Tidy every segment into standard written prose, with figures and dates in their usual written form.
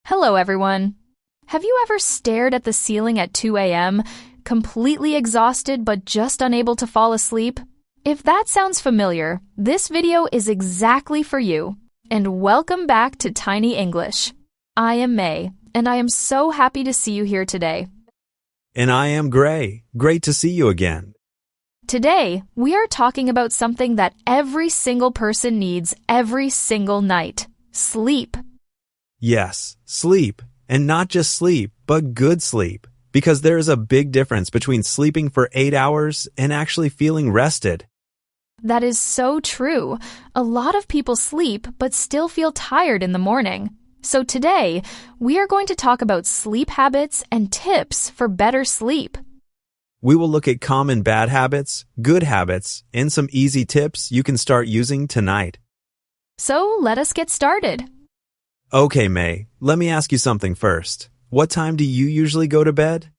Hello, everyone. Have you ever stared at the ceiling at 2 a.m., completely exhausted but just unable to fall asleep? If that sounds familiar, this video is exactly for you. And welcome back to Tiny English. I am May, and I am so happy to see you here today. And I am Gray. Great to see you again. Today, we are talking about something that every single person needs every single night: sleep. Yes, sleep. And not just sleep, but good sleep. Because there is a big difference between sleeping for 8 hours and actually feeling rested. That is so true. A lot of people sleep but still feel tired in the morning. So today, we are going to talk about sleep habits and tips for better sleep. We will look at common bad habits, good habits, and some easy tips you can start using tonight. So let us get started. Okay, May, let me ask you something first. What time do you usually go to bed?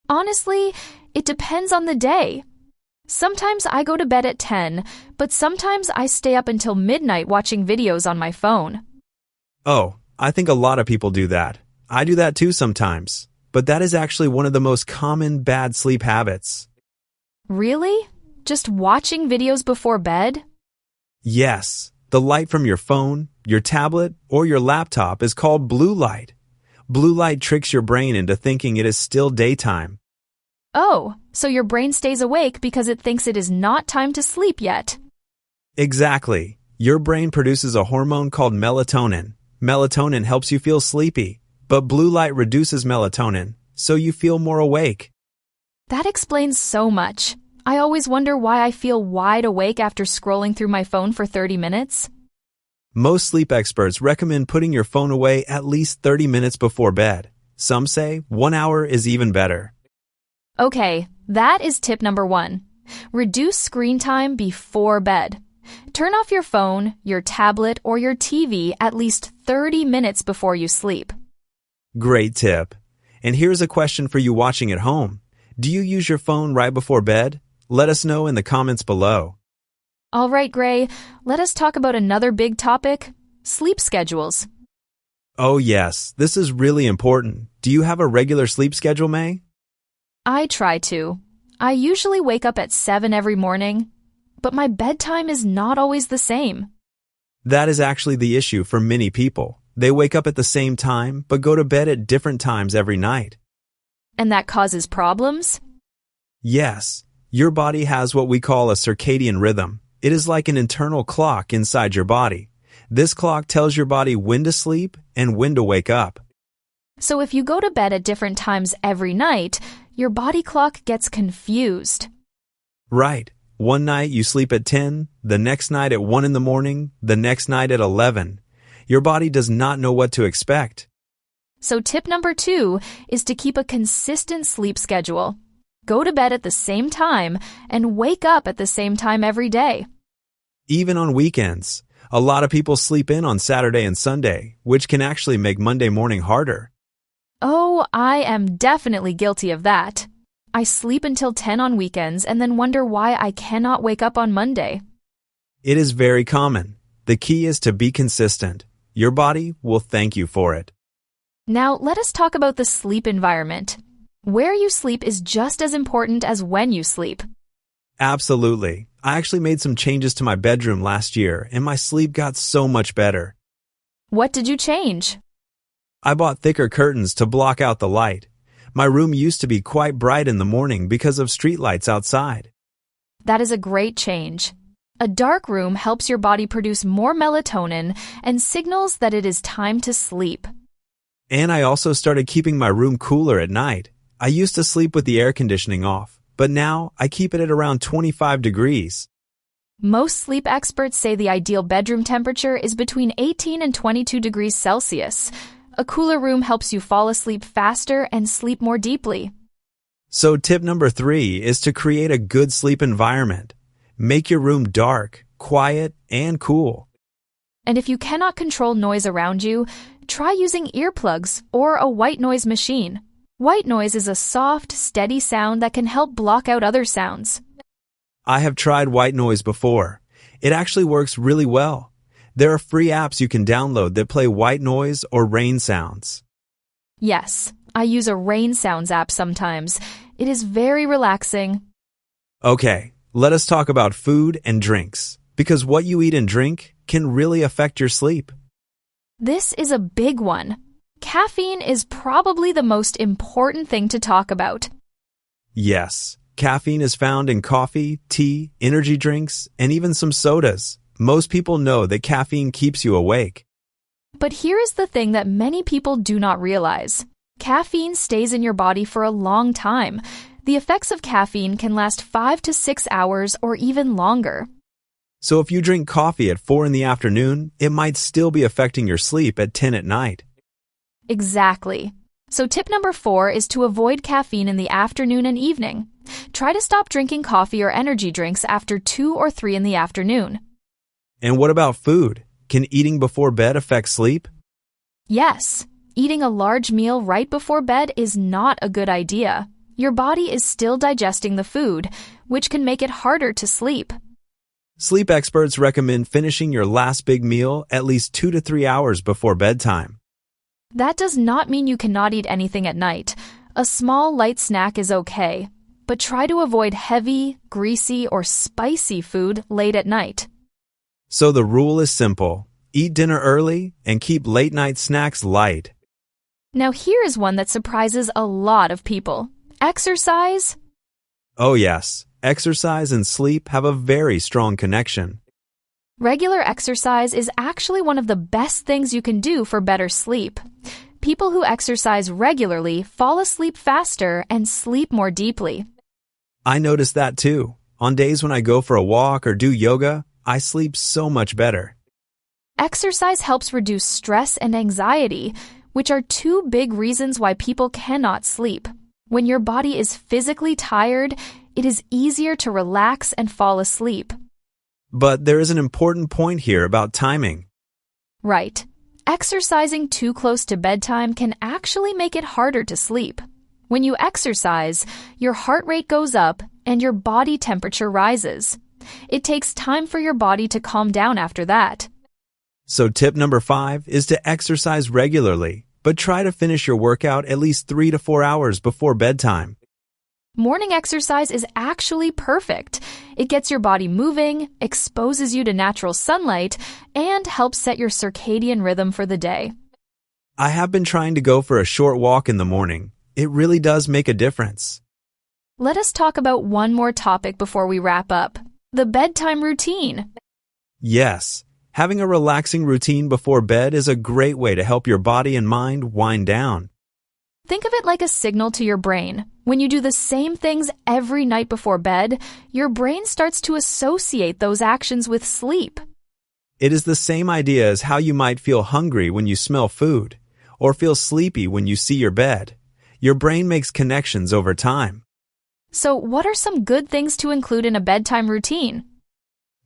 Honestly, it depends on the day. Sometimes I go to bed at 10, but sometimes I stay up until midnight watching videos on my phone. Oh, I think a lot of people do that. I do that too sometimes. But that is actually one of the most common bad sleep habits. Really? Just watching videos before bed? Yes, the light from your phone, your tablet, or your laptop is called blue light. Blue light tricks your brain into thinking it is still daytime. Oh, so your brain stays awake because it thinks it is not time to sleep yet. Exactly. Your brain produces a hormone called melatonin. Melatonin helps you feel sleepy, but blue light reduces melatonin, so you feel more awake. That explains so much. I always wonder why I feel wide awake after scrolling through my phone for 30 minutes. Most sleep experts recommend putting your phone away at least 30 minutes before bed. Some say 1 hour is even better. Okay, that is tip number 1. Reduce screen time before bed. Turn off your phone, your tablet, or your TV at least 30 minutes before you sleep. Great tip. And here's a question for you watching at home. Do you use your phone right before bed? Let us know in the comments below. All right, Gray, let us talk about another big topic: sleep schedules. Oh yes, this is really important. Do you have a regular sleep schedule, May? I try to. I usually wake up at 7 every morning, but my bedtime is not always the same. That is actually the issue for many people. They wake up at the same time, but go to bed at different times every night. And that causes problems? Yes, your body has what we call a circadian rhythm. It is like an internal clock inside your body. This clock tells your body when to sleep and when to wake up. So if you go to bed at different times every night, your body clock gets confused. Right. One night you sleep at 10, the next night at 1 in the morning, the next night at 11. Your body does not know what to expect. So tip number 2 is to keep a consistent sleep schedule. Go to bed at the same time and wake up at the same time every day. Even on weekends, a lot of people sleep in on Saturday and Sunday, which can actually make Monday morning harder. Oh, I am definitely guilty of that. I sleep until 10 on weekends and then wonder why I cannot wake up on Monday. It is very common. The key is to be consistent. Your body will thank you for it. Now, let us talk about the sleep environment. Where you sleep is just as important as when you sleep. Absolutely. I actually made some changes to my bedroom last year, and my sleep got so much better. What did you change? I bought thicker curtains to block out the light. My room used to be quite bright in the morning because of streetlights outside. That is a great change. A dark room helps your body produce more melatonin and signals that it is time to sleep. And I also started keeping my room cooler at night. I used to sleep with the air conditioning off, but now I keep it at around 25 degrees. Most sleep experts say the ideal bedroom temperature is between 18 and 22 degrees Celsius. A cooler room helps you fall asleep faster and sleep more deeply. So tip number 3 is to create a good sleep environment. Make your room dark, quiet, and cool. And if you cannot control noise around you, try using earplugs or a white noise machine. White noise is a soft, steady sound that can help block out other sounds. I have tried white noise before. It actually works really well. There are free apps you can download that play white noise or rain sounds. Yes, I use a rain sounds app sometimes. It is very relaxing. Okay, let us talk about food and drinks, because what you eat and drink can really affect your sleep. This is a big one. Caffeine is probably the most important thing to talk about. Yes, caffeine is found in coffee, tea, energy drinks, and even some sodas. Most people know that caffeine keeps you awake. But here is the thing that many people do not realize. Caffeine stays in your body for a long time. The effects of caffeine can last 5 to 6 hours or even longer. So if you drink coffee at 4 in the afternoon, it might still be affecting your sleep at 10 at night. Exactly. So tip number 4 is to avoid caffeine in the afternoon and evening. Try to stop drinking coffee or energy drinks after 2 or 3 in the afternoon. And what about food? Can eating before bed affect sleep? Yes, eating a large meal right before bed is not a good idea. Your body is still digesting the food, which can make it harder to sleep. Sleep experts recommend finishing your last big meal at least 2 to 3 hours before bedtime. That does not mean you cannot eat anything at night. A small, light snack is okay, but try to avoid heavy, greasy, or spicy food late at night. So the rule is simple. Eat dinner early and keep late-night snacks light. Now here is one that surprises a lot of people. Exercise? Oh yes, exercise and sleep have a very strong connection. Regular exercise is actually one of the best things you can do for better sleep. People who exercise regularly fall asleep faster and sleep more deeply. I notice that too. On days when I go for a walk or do yoga, I sleep so much better. Exercise helps reduce stress and anxiety, which are two big reasons why people cannot sleep. When your body is physically tired, it is easier to relax and fall asleep. But there is an important point here about timing. Right. Exercising too close to bedtime can actually make it harder to sleep. When you exercise, your heart rate goes up and your body temperature rises. It takes time for your body to calm down after that. So tip number 5 is to exercise regularly, but try to finish your workout at least 3 to 4 hours before bedtime. Morning exercise is actually perfect. It gets your body moving, exposes you to natural sunlight, and helps set your circadian rhythm for the day. I have been trying to go for a short walk in the morning. It really does make a difference. Let us talk about one more topic before we wrap up. The bedtime routine. Yes, having a relaxing routine before bed is a great way to help your body and mind wind down. Think of it like a signal to your brain. When you do the same things every night before bed, your brain starts to associate those actions with sleep. It is the same idea as how you might feel hungry when you smell food, or feel sleepy when you see your bed. Your brain makes connections over time. So, what are some good things to include in a bedtime routine?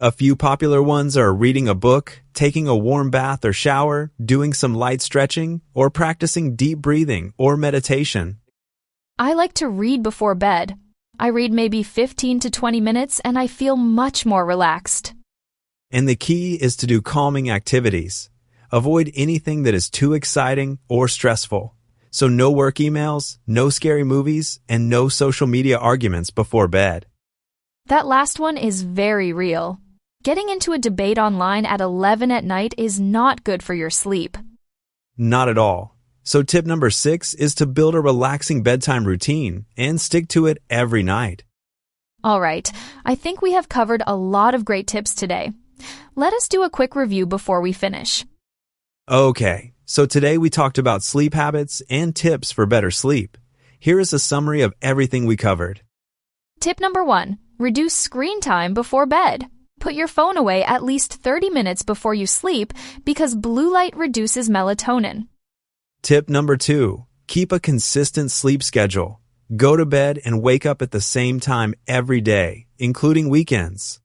A few popular ones are reading a book, taking a warm bath or shower, doing some light stretching, or practicing deep breathing or meditation. I like to read before bed. I read maybe 15 to 20 minutes and I feel much more relaxed. And the key is to do calming activities. Avoid anything that is too exciting or stressful. So no work emails, no scary movies, and no social media arguments before bed. That last one is very real. Getting into a debate online at 11 at night is not good for your sleep. Not at all. So tip number 6 is to build a relaxing bedtime routine and stick to it every night. All right, I think we have covered a lot of great tips today. Let us do a quick review before we finish. Okay, so today we talked about sleep habits and tips for better sleep. Here is a summary of everything we covered. Tip number 1, reduce screen time before bed. Put your phone away at least 30 minutes before you sleep because blue light reduces melatonin. Tip number 2, keep a consistent sleep schedule. Go to bed and wake up at the same time every day, including weekends.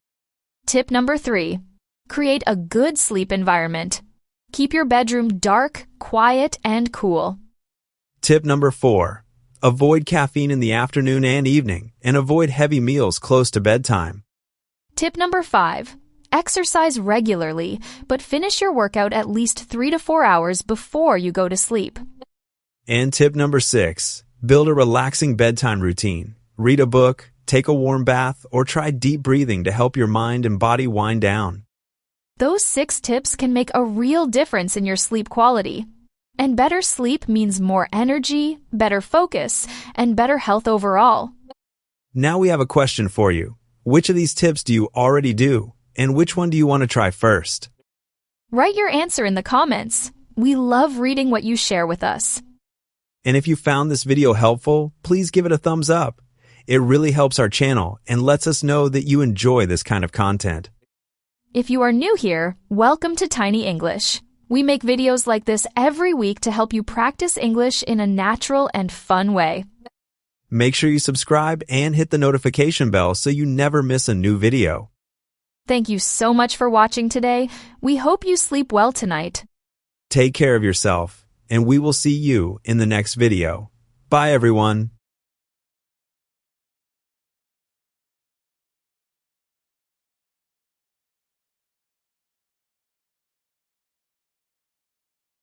Tip number 3, create a good sleep environment. Keep your bedroom dark, quiet, and cool. Tip number 4, avoid caffeine in the afternoon and evening, and avoid heavy meals close to bedtime. Tip number 5, Exercise regularly, but finish your workout at least 3 to 4 hours before you go to sleep. And tip number 6, build a relaxing bedtime routine. Read a book, take a warm bath, or try deep breathing to help your mind and body wind down. Those 6 tips can make a real difference in your sleep quality. And better sleep means more energy, better focus, and better health overall. Now we have a question for you. Which of these tips do you already do? And which one do you want to try first? Write your answer in the comments. We love reading what you share with us. And if you found this video helpful, please give it a thumbs up. It really helps our channel and lets us know that you enjoy this kind of content. If you are new here, welcome to Tiny English. We make videos like this every week to help you practice English in a natural and fun way. Make sure you subscribe and hit the notification bell so you never miss a new video. Thank you so much for watching today. We hope you sleep well tonight. Take care of yourself, and we will see you in the next video. Bye, everyone.